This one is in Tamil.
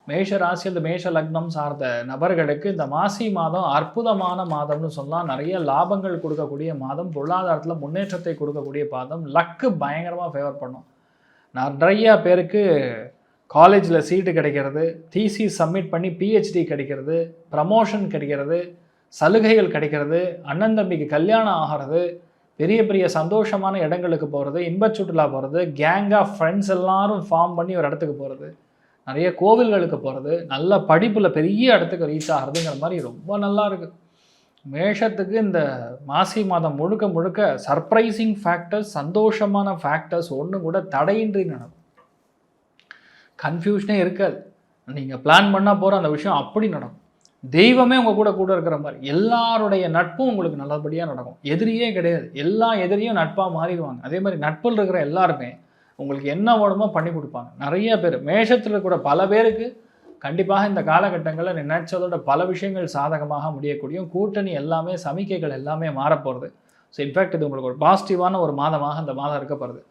மேஷ ராசி அல்லது மேஷ லக்னம் சார்ந்த நபர்களுக்கு இந்த மாசி மாதம் அற்புதமான மாதம்னு சொல்லலாம். நிறைய லாபங்கள் கொடுக்கக்கூடிய மாதம், பொருளாதாரத்தில் முன்னேற்றத்தை கொடுக்கக்கூடிய மாதம், லக்கு பயங்கரமாக ஃபேவர் பண்ணும். நிறையா பேருக்கு காலேஜில் சீட்டு கிடைக்கிறது, தீசிஸ் சப்மிட் பண்ணி பிஹெச்டி கிடைக்கிறது, ப்ரமோஷன் கிடைக்கிறது, சலுகைகள் கிடைக்கிறது, அண்ணன் தம்பிக்கு கல்யாணம் ஆகிறது, பெரிய பெரிய சந்தோஷமான இடங்களுக்கு போகிறது, இன்பச் சுற்றுலா போகிறது, கேங் ஆஃப் ஃப்ரெண்ட்ஸ் எல்லாரும் ஃபார்ம் பண்ணி ஒரு இடத்துக்கு போகிறது, நிறைய கோவில்களுக்கு போகிறது, நல்ல படிப்பில் பெரிய இடத்துக்கு ரீச் ஆகிறதுங்கிற மாதிரி ரொம்ப நல்லா இருக்குது. மேஷத்துக்கு இந்த மாசி மாதம் முழுக்க முழுக்க சர்ப்ரைசிங் ஃபேக்டர்ஸ், சந்தோஷமான ஃபேக்டர்ஸ் ஒன்று கூட தடையின்றி நடக்கும். கன்ஃபியூஷனே இருக்காது. நீங்கள் பிளான் பண்ணால் போகிற அந்த விஷயம் அப்படி நடக்கும். தெய்வமே உங்கள் கூட இருக்கிற மாதிரி, எல்லாருடைய நட்பும் உங்களுக்கு நல்லபடியாக நடக்கும். எதிரியே கிடையாது, எல்லா எதிரியும் நட்பாக மாறிடுவாங்க. அதே மாதிரி நட்பில் இருக்கிற எல்லாருமே உங்களுக்கு என்ன வேணுமோ பண்ணி கொடுப்பாங்க. நிறைய பேர் மேஷத்தில் கூட பல பேருக்கு கண்டிப்பாக இந்த காலகட்டங்களில் நினைச்சதோட பல விஷயங்கள் சாதகமாக முடியக்கூடிய கூட்டணி எல்லாமே, சமிக்கைகள் எல்லாமே மாறப்போகிறது. ஸோ இன்ஃபேக்ட் இது உங்களுக்கு ஒரு பாசிட்டிவான ஒரு மாதமாக இந்த மாதம் இருக்க போகிறது.